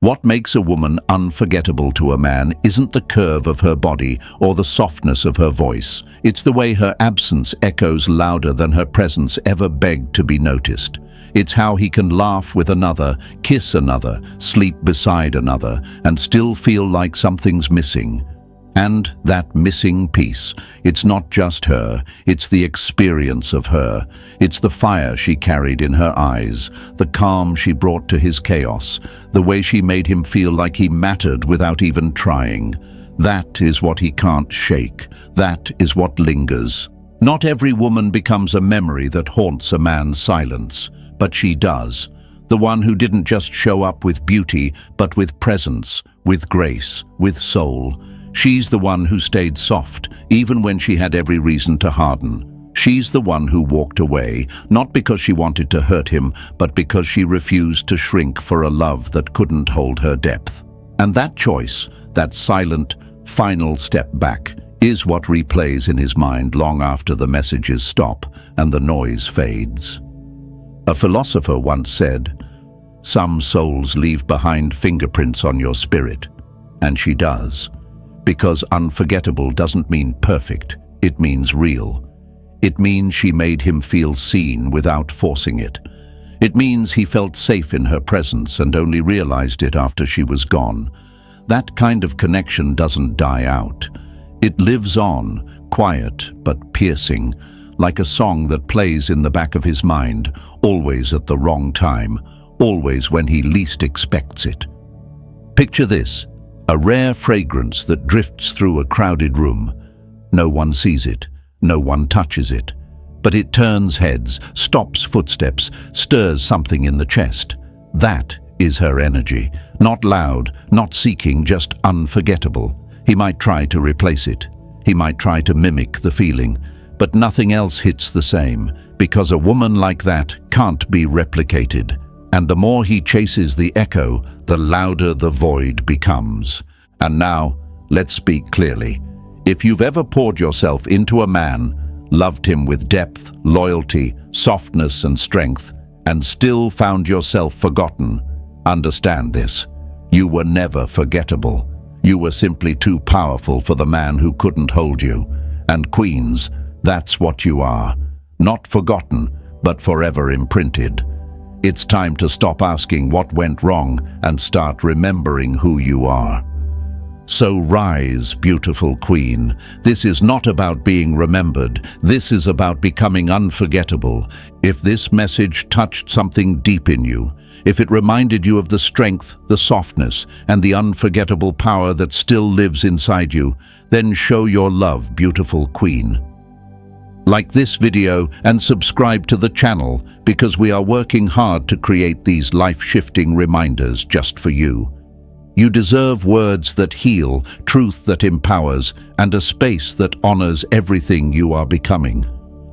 What makes a woman unforgettable to a man isn't the curve of her body or the softness of her voice. It's the way her absence echoes louder than her presence ever begged to be noticed. It's how he can laugh with another, kiss another, sleep beside another, and still feel like something's missing. And that missing piece, it's not just her, it's the experience of her. It's the fire she carried in her eyes, the calm she brought to his chaos, the way she made him feel like he mattered without even trying. That is what he can't shake. That is what lingers. Not every woman becomes a memory that haunts a man's silence, but she does. The one who didn't just show up with beauty, but with presence, with grace, with soul. She's the one who stayed soft, even when she had every reason to harden. She's the one who walked away, not because she wanted to hurt him, but because she refused to shrink for a love that couldn't hold her depth. And that choice, that silent, final step back, is what replays in his mind long after the messages stop and the noise fades. A philosopher once said, "Some souls leave behind fingerprints on your spirit," and she does. Because unforgettable doesn't mean perfect, it means real. It means she made him feel seen without forcing it. It means he felt safe in her presence and only realized it after she was gone. That kind of connection doesn't die out. It lives on, quiet but piercing, like a song that plays in the back of his mind, always at the wrong time, always when he least expects it. Picture this. A rare fragrance that drifts through a crowded room. No one sees it, no one touches it, but it turns heads, stops footsteps, stirs something in the chest. That is her energy, not loud, not seeking, just unforgettable. He might try to replace it, he might try to mimic the feeling, but nothing else hits the same, because a woman like that can't be replicated. And the more he chases the echo, the louder the void becomes. And now, let's speak clearly. If you've ever poured yourself into a man, loved him with depth, loyalty, softness and strength, and still found yourself forgotten, understand this. You were never forgettable. You were simply too powerful for the man who couldn't hold you. And queens, that's what you are. Not forgotten, but forever imprinted. It's time to stop asking what went wrong and start remembering who you are. So rise, beautiful queen. This is not about being remembered. This is about becoming unforgettable. If this message touched something deep in you, if it reminded you of the strength, the softness, and the unforgettable power that still lives inside you, then show your love, beautiful queen. Like this video and subscribe to the channel because we are working hard to create these life-shifting reminders just for you. You deserve words that heal, truth that empowers, and a space that honors everything you are becoming.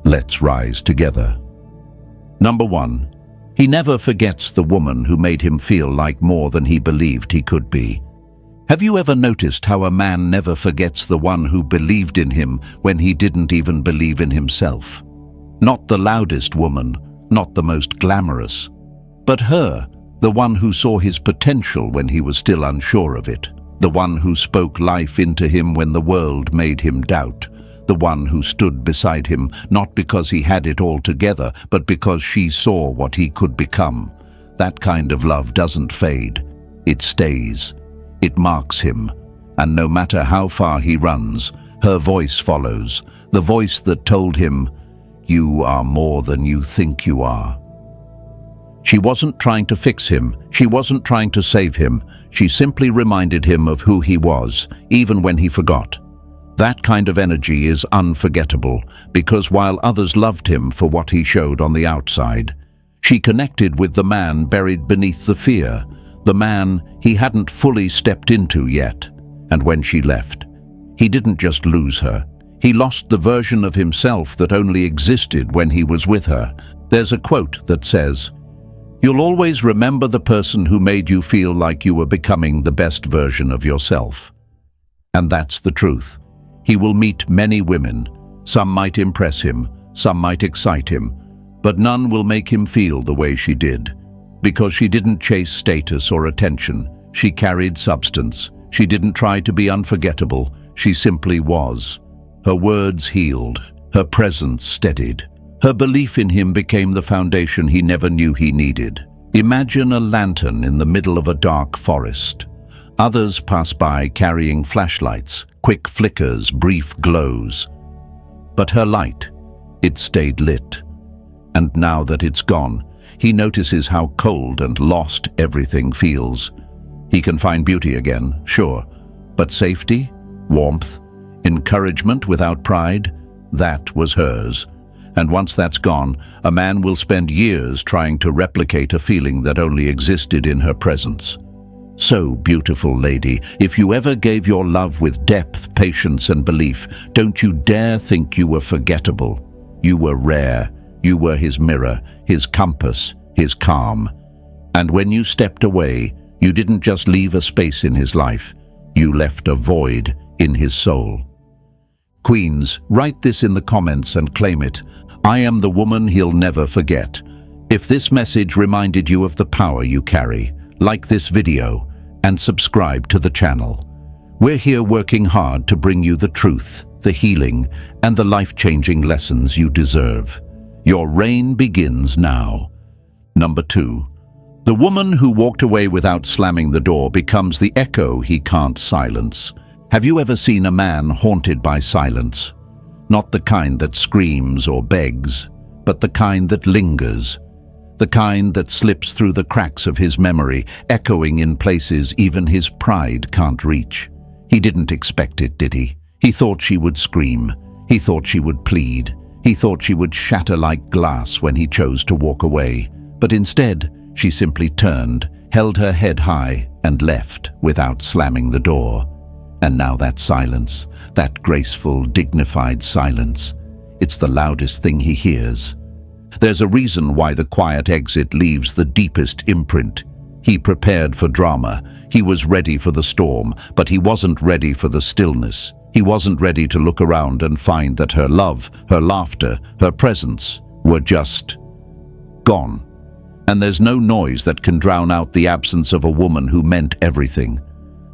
Let's rise together. Number 1. He never forgets the woman who made him feel like more than he believed he could be. Have you ever noticed how a man never forgets the one who believed in him when he didn't even believe in himself? Not the loudest woman, not the most glamorous, but her, the one who saw his potential when he was still unsure of it, the one who spoke life into him when the world made him doubt, the one who stood beside him not because he had it all together, but because she saw what he could become. That kind of love doesn't fade, it stays. It marks him, and no matter how far he runs, her voice follows, the voice that told him, "You are more than you think you are." She wasn't trying to fix him, she wasn't trying to save him, she simply reminded him of who he was, even when he forgot. That kind of energy is unforgettable, because while others loved him for what he showed on the outside, she connected with the man buried beneath the fear, the man he hadn't fully stepped into yet. And when she left, he didn't just lose her. He lost the version of himself that only existed when he was with her. There's a quote that says, "You'll always remember the person who made you feel like you were becoming the best version of yourself." And that's the truth. He will meet many women. Some might impress him, some might excite him, but none will make him feel the way she did. Because she didn't chase status or attention. She carried substance. She didn't try to be unforgettable. She simply was. Her words healed. Her presence steadied. Her belief in him became the foundation he never knew he needed. Imagine a lantern in the middle of a dark forest. Others pass by carrying flashlights, quick flickers, brief glows. But her light, it stayed lit. And now that it's gone, he notices how cold and lost everything feels. He can find beauty again, sure, but safety, warmth, encouragement without pride, that was hers. And once that's gone, a man will spend years trying to replicate a feeling that only existed in her presence. So, beautiful lady, if you ever gave your love with depth, patience, and belief, don't you dare think you were forgettable. You were rare. You were his mirror, his compass, his calm. And when you stepped away, you didn't just leave a space in his life. You left a void in his soul. Queens, write this in the comments and claim it. I am the woman he'll never forget. If this message reminded you of the power you carry, like this video and subscribe to the channel. We're here working hard to bring you the truth, the healing, and the life-changing lessons you deserve. Your reign begins now. Number 2. The woman who walked away without slamming the door becomes the echo he can't silence. Have you ever seen a man haunted by silence? Not the kind that screams or begs, but the kind that lingers. The kind that slips through the cracks of his memory, echoing in places even his pride can't reach. He didn't expect it, did he? He thought she would scream. He thought she would plead. He thought she would shatter like glass when he chose to walk away. But instead, she simply turned, held her head high, and left without slamming the door. And now that silence, that graceful, dignified silence, it's the loudest thing he hears. There's a reason why the quiet exit leaves the deepest imprint. He prepared for drama. He was ready for the storm, but he wasn't ready for the stillness. He wasn't ready to look around and find that her love, her laughter, her presence were just gone. And there's no noise that can drown out the absence of a woman who meant everything.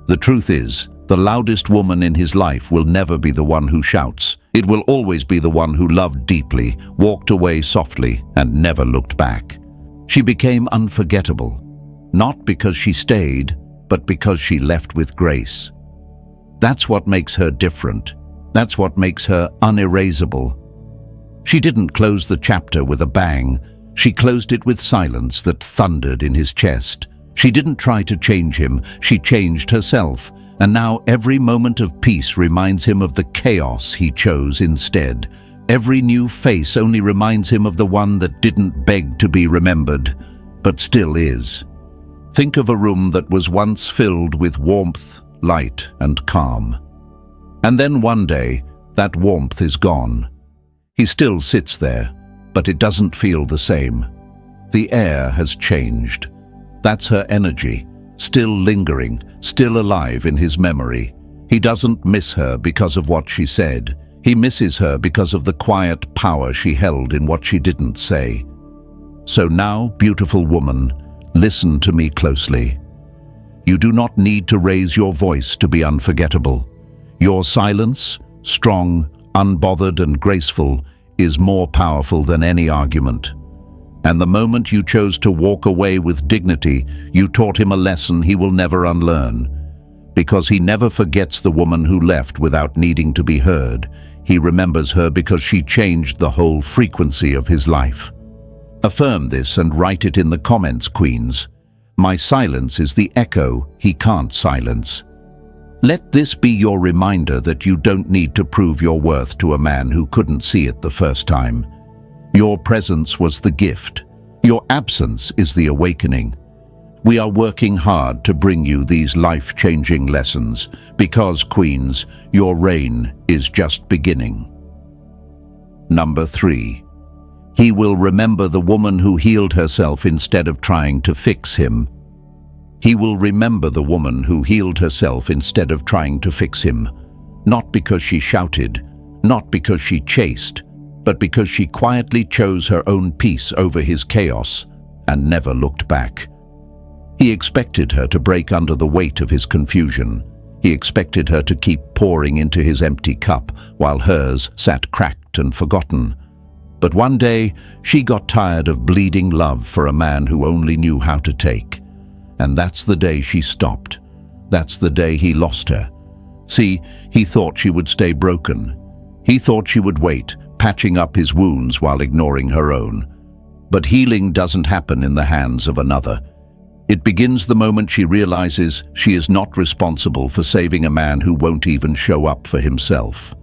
The truth is, the loudest woman in his life will never be the one who shouts. It will always be the one who loved deeply, walked away softly, and never looked back. She became unforgettable, not because she stayed, but because she left with grace. That's what makes her different. That's what makes her unerasable. She didn't close the chapter with a bang. She closed it with silence that thundered in his chest. She didn't try to change him. She changed herself. And now every moment of peace reminds him of the chaos he chose instead. Every new face only reminds him of the one that didn't beg to be remembered, but still is. Think of a room that was once filled with warmth, light, and calm. And then one day, that warmth is gone. He still sits there, but it doesn't feel the same. The air has changed. That's her energy. Still lingering, still alive in his memory. He doesn't miss her because of what she said. He misses her because of the quiet power she held in what she didn't say. So now, beautiful woman, listen to me closely. You do not need to raise your voice to be unforgettable. Your silence, strong, unbothered, and graceful, is more powerful than any argument. And the moment you chose to walk away with dignity, you taught him a lesson he will never unlearn. Because he never forgets the woman who left without needing to be heard. He remembers her because she changed the whole frequency of his life. Affirm this and write it in the comments, queens. My silence is the echo he can't silence. Let this be your reminder that you don't need to prove your worth to a man who couldn't see it the first time. Your presence was the gift. Your absence is the awakening. We are working hard to bring you these life-changing lessons because, queens, your reign is just beginning. Number 3. He will remember the woman who healed herself instead of trying to fix him. He will remember the woman who healed herself instead of trying to fix him. Not because she shouted, not because she chased, but because she quietly chose her own peace over his chaos and never looked back. He expected her to break under the weight of his confusion. He expected her to keep pouring into his empty cup while hers sat cracked and forgotten. But one day, she got tired of bleeding love for a man who only knew how to take. And that's the day she stopped. That's the day he lost her. See, he thought she would stay broken. He thought she would wait, patching up his wounds while ignoring her own. But healing doesn't happen in the hands of another. It begins the moment she realizes she is not responsible for saving a man who won't even show up for himself.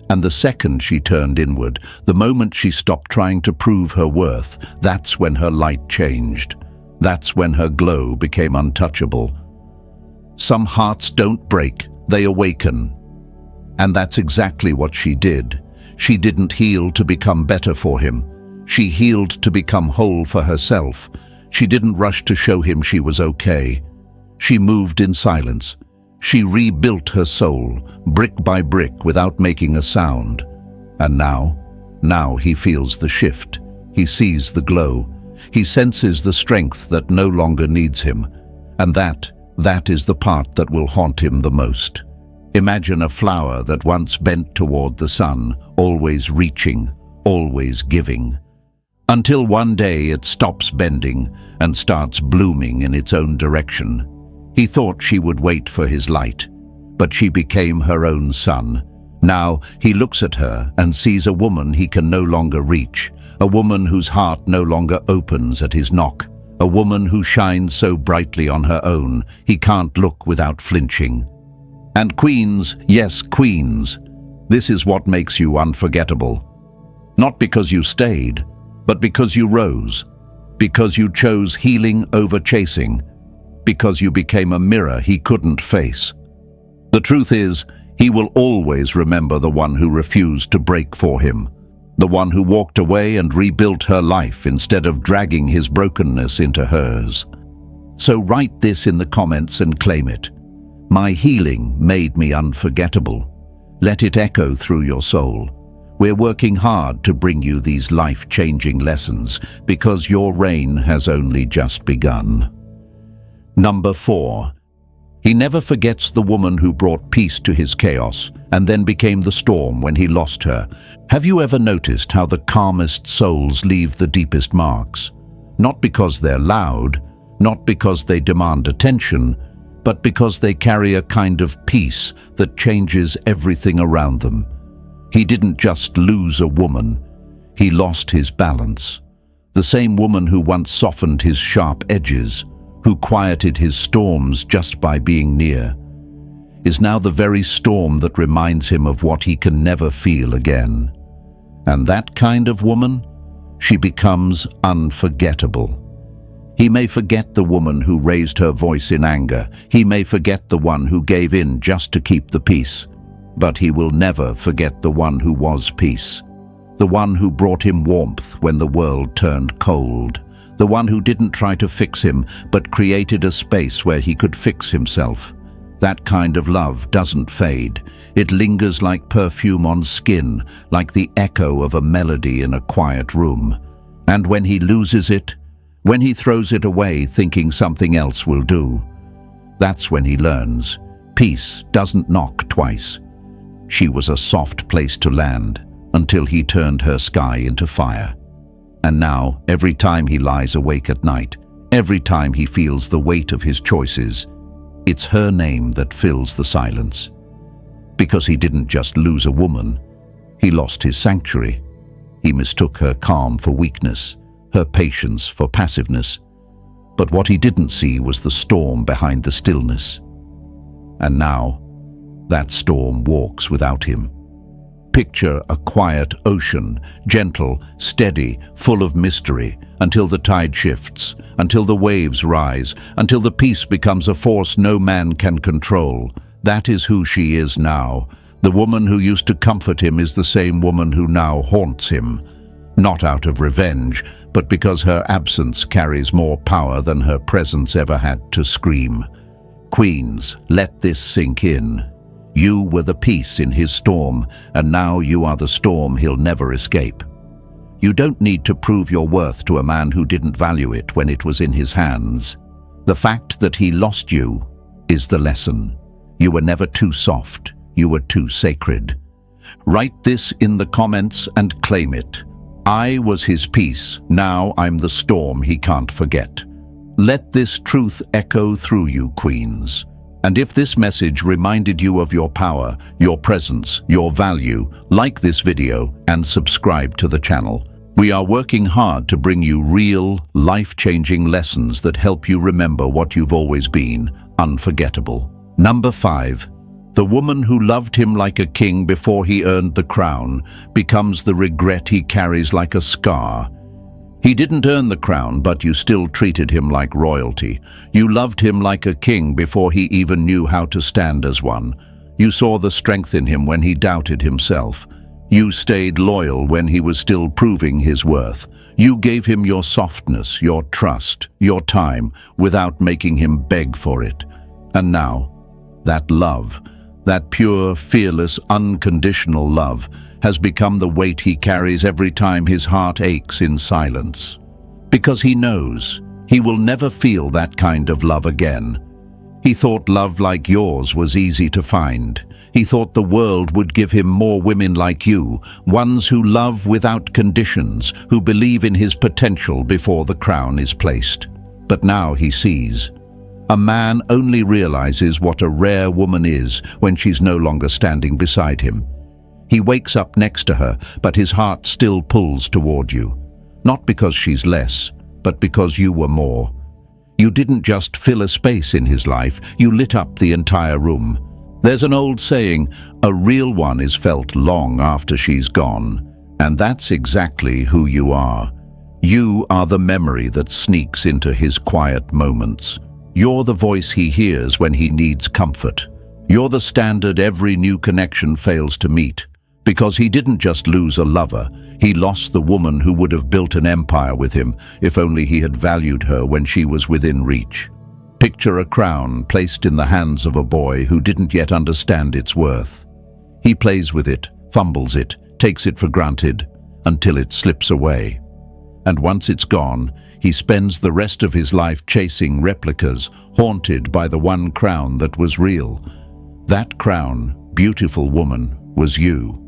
And the second she turned inward, the moment she stopped trying to prove her worth, that's when her light changed. That's when her glow became untouchable. Some hearts don't break, they awaken. And that's exactly what she did. She didn't heal to become better for him. She healed to become whole for herself. She didn't rush to show him she was okay. She moved in silence. She rebuilt her soul, brick by brick, without making a sound. And now he feels the shift. He sees the glow. He senses the strength that no longer needs him. And that is the part that will haunt him the most. Imagine a flower that once bent toward the sun, always reaching, always giving. Until one day it stops bending and starts blooming in its own direction. He thought she would wait for his light, but she became her own sun. Now he looks at her and sees a woman he can no longer reach, a woman whose heart no longer opens at his knock, a woman who shines so brightly on her own he can't look without flinching. And queens, yes, queens, this is what makes you unforgettable. Not because you stayed, but because you rose, because you chose healing over chasing, because you became a mirror he couldn't face. The truth is, he will always remember the one who refused to break for him, the one who walked away and rebuilt her life instead of dragging his brokenness into hers. So write this in the comments and claim it. My healing made me unforgettable. Let it echo through your soul. We're working hard to bring you these life-changing lessons because your reign has only just begun. Number 4. He never forgets the woman who brought peace to his chaos and then became the storm when he lost her. Have you ever noticed how the calmest souls leave the deepest marks? Not because they're loud, not because they demand attention, but because they carry a kind of peace that changes everything around them. He didn't just lose a woman, he lost his balance. The same woman who once softened his sharp edges, who quieted his storms just by being near, is now the very storm that reminds him of what he can never feel again. And that kind of woman, she becomes unforgettable. He may forget the woman who raised her voice in anger. He may forget the one who gave in just to keep the peace. But he will never forget the one who was peace. The one who brought him warmth when the world turned cold. The one who didn't try to fix him, but created a space where he could fix himself. That kind of love doesn't fade. It lingers like perfume on skin, like the echo of a melody in a quiet room. And when he loses it, when he throws it away thinking something else will do, that's when he learns. Peace doesn't knock twice. She was a soft place to land until he turned her sky into fire. And now, every time he lies awake at night, every time he feels the weight of his choices, it's her name that fills the silence. Because he didn't just lose a woman, he lost his sanctuary. He mistook her calm for weakness, her patience for passiveness. But what he didn't see was the storm behind the stillness. And now, that storm walks without him. Picture a quiet ocean, gentle, steady, full of mystery, until the tide shifts, until the waves rise, until the peace becomes a force no man can control. That is who she is now. The woman who used to comfort him is the same woman who now haunts him. Not out of revenge, but because her absence carries more power than her presence ever had to scream. Queens, let this sink in. You were the peace in his storm, and now you are the storm he'll never escape. You don't need to prove your worth to a man who didn't value it when it was in his hands. The fact that he lost you is the lesson. You were never too soft. You were too sacred. Write this in the comments and claim it. I was his peace. Now I'm the storm he can't forget. Let this truth echo through you, queens. And if this message reminded you of your power, your presence, your value, like this video and subscribe to the channel. We are working hard to bring you real, life-changing lessons that help you remember what you've always been, unforgettable. Number 5. The woman who loved him like a king before he earned the crown becomes the regret he carries like a scar. He didn't earn the crown, but you still treated him like royalty. You loved him like a king before he even knew how to stand as one. You saw the strength in him when he doubted himself. You stayed loyal when he was still proving his worth. You gave him your softness, your trust, your time, without making him beg for it. And now, that love, that pure, fearless, unconditional love, has become the weight he carries every time his heart aches in silence. Because he knows he will never feel that kind of love again. He thought love like yours was easy to find. He thought the world would give him more women like you, ones who love without conditions, who believe in his potential before the crown is placed. But now he sees. A man only realizes what a rare woman is when she's no longer standing beside him. He wakes up next to her, but his heart still pulls toward you. Not because she's less, but because you were more. You didn't just fill a space in his life, you lit up the entire room. There's an old saying, a real one is felt long after she's gone. And that's exactly who you are. You are the memory that sneaks into his quiet moments. You're the voice he hears when he needs comfort. You're the standard every new connection fails to meet. Because he didn't just lose a lover, he lost the woman who would have built an empire with him if only he had valued her when she was within reach. Picture a crown placed in the hands of a boy who didn't yet understand its worth. He plays with it, fumbles it, takes it for granted, until it slips away. And once it's gone, he spends the rest of his life chasing replicas, haunted by the one crown that was real. That crown, beautiful woman, was you.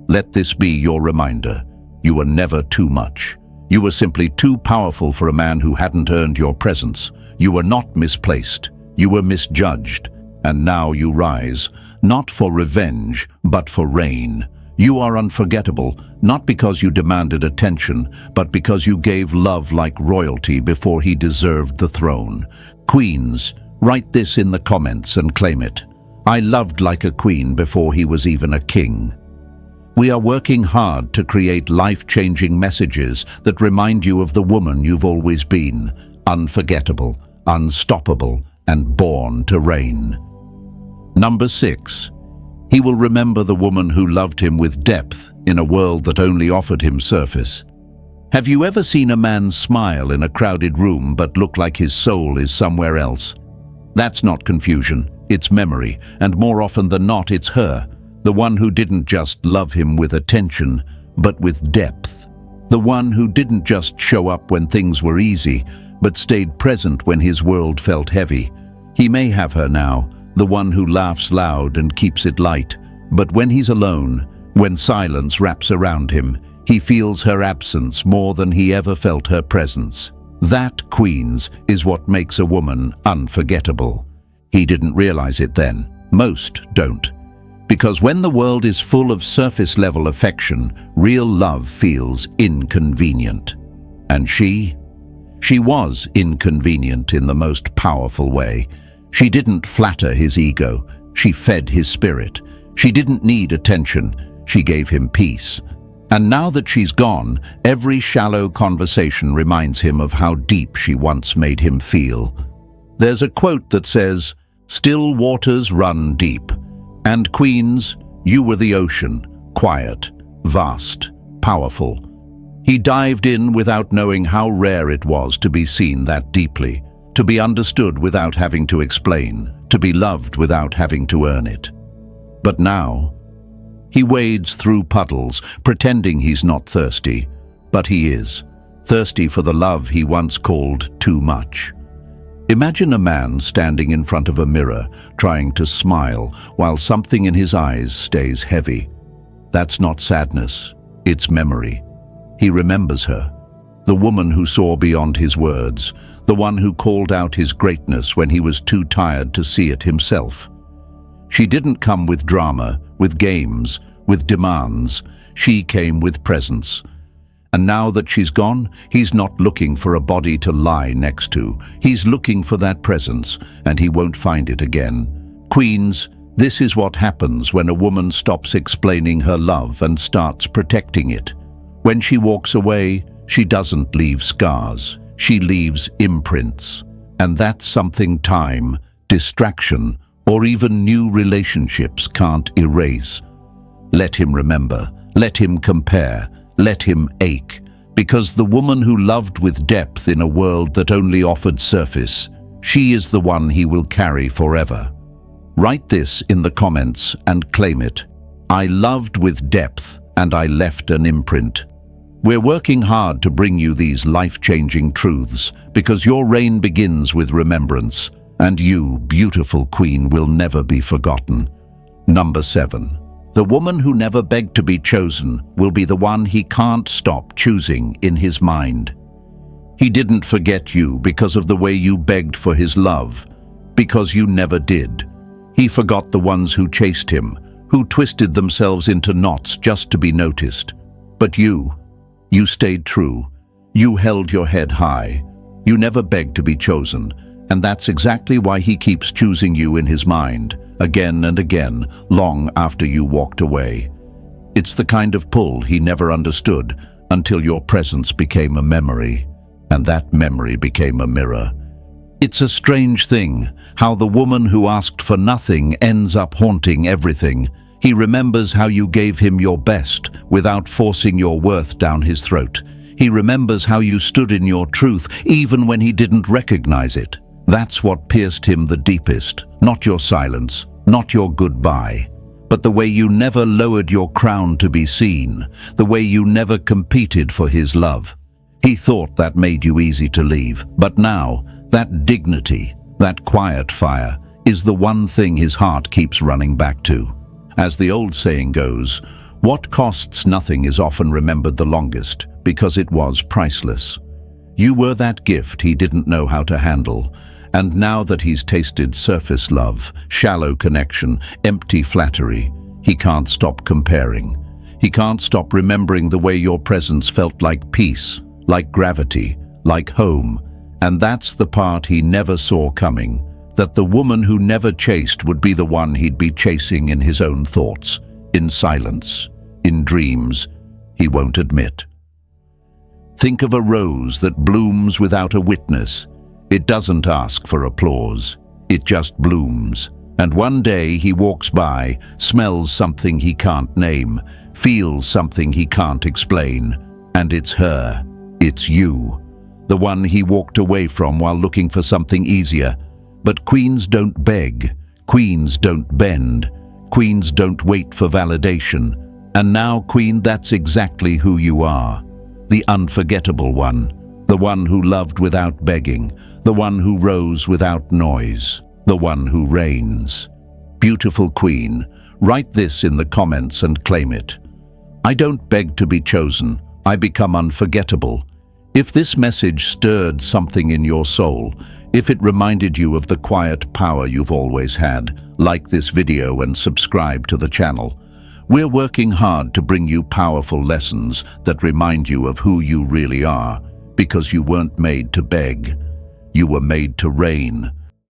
Let this be your reminder. You were never too much. You were simply too powerful for a man who hadn't earned your presence. You were not misplaced. You were misjudged. And now you rise, not for revenge, but for reign. You are unforgettable, not because you demanded attention, but because you gave love like royalty before he deserved the throne. Queens, write this in the comments and claim it. I loved like a queen before he was even a king. We are working hard to create life-changing messages that remind you of the woman you've always been, unforgettable, unstoppable, and born to reign. Number 6. He will remember the woman who loved him with depth in a world that only offered him surface. Have you ever seen a man smile in a crowded room but look like his soul is somewhere else? That's not confusion, it's memory, and more often than not it's her. The one who didn't just love him with attention, but with depth. The one who didn't just show up when things were easy, but stayed present when his world felt heavy. He may have her now, the one who laughs loud and keeps it light, but when he's alone, when silence wraps around him, he feels her absence more than he ever felt her presence. That, queens, is what makes a woman unforgettable. He didn't realize it then. Most don't. Because when the world is full of surface-level affection, real love feels inconvenient. And she was inconvenient in the most powerful way. She didn't flatter his ego, she fed his spirit. She didn't need attention, she gave him peace. And now that she's gone, every shallow conversation reminds him of how deep she once made him feel. There's a quote that says, "Still waters run deep." And queens, you were the ocean, quiet, vast, powerful. He dived in without knowing how rare it was to be seen that deeply, to be understood without having to explain, to be loved without having to earn it. But now, he wades through puddles, pretending he's not thirsty, but he is, thirsty for the love he once called too much. Imagine a man standing in front of a mirror, trying to smile, while something in his eyes stays heavy. That's not sadness, it's memory. He remembers her, the woman who saw beyond his words, the one who called out his greatness when he was too tired to see it himself. She didn't come with drama, with games, with demands. She came with presence. And now that she's gone, he's not looking for a body to lie next to. He's looking for that presence, and he won't find it again. Queens, this is what happens when a woman stops explaining her love and starts protecting it. When she walks away, she doesn't leave scars. She leaves imprints. And that's something time, distraction, or even new relationships can't erase. Let him remember. Let him compare. Let him ache. Because the woman who loved with depth in a world that only offered surface, she is the one he will carry forever. Write this in the comments and claim it. I loved with depth and I left an imprint. We're working hard to bring you these life-changing truths because your reign begins with remembrance, and you, beautiful queen, will never be forgotten. Number 7. The woman who never begged to be chosen will be the one he can't stop choosing in his mind. He didn't forget you because of the way you begged for his love, because you never did. He forgot the ones who chased him, who twisted themselves into knots just to be noticed. But you stayed true. You held your head high. You never begged to be chosen, and that's exactly why he keeps choosing you in his mind, again and again, long after you walked away. It's the kind of pull he never understood until your presence became a memory, and that memory became a mirror. It's a strange thing, how the woman who asked for nothing ends up haunting everything. He remembers how you gave him your best without forcing your worth down his throat. He remembers how you stood in your truth even when he didn't recognize it. That's what pierced him the deepest, not your silence, not your goodbye, but the way you never lowered your crown to be seen, the way you never competed for his love. He thought that made you easy to leave, but now, that dignity, that quiet fire, is the one thing his heart keeps running back to. As the old saying goes, what costs nothing is often remembered the longest, because it was priceless. You were that gift he didn't know how to handle, and now that he's tasted surface love, shallow connection, empty flattery, he can't stop comparing. He can't stop remembering the way your presence felt like peace, like gravity, like home. And that's the part he never saw coming, that the woman who never chased would be the one he'd be chasing in his own thoughts, in silence, in dreams he won't admit. Think of a rose that blooms without a witness. It doesn't ask for applause. It just blooms. And one day he walks by, smells something he can't name, feels something he can't explain. And it's her. It's you. The one he walked away from while looking for something easier. But queens don't beg. Queens don't bend. Queens don't wait for validation. And now, queen, that's exactly who you are. The unforgettable one. The one who loved without begging. The one who rose without noise. The one who reigns. Beautiful queen, write this in the comments and claim it. I don't beg to be chosen. I become unforgettable. If this message stirred something in your soul, if it reminded you of the quiet power you've always had, like this video and subscribe to the channel. We're working hard to bring you powerful lessons that remind you of who you really are, because you weren't made to beg. You were made to reign.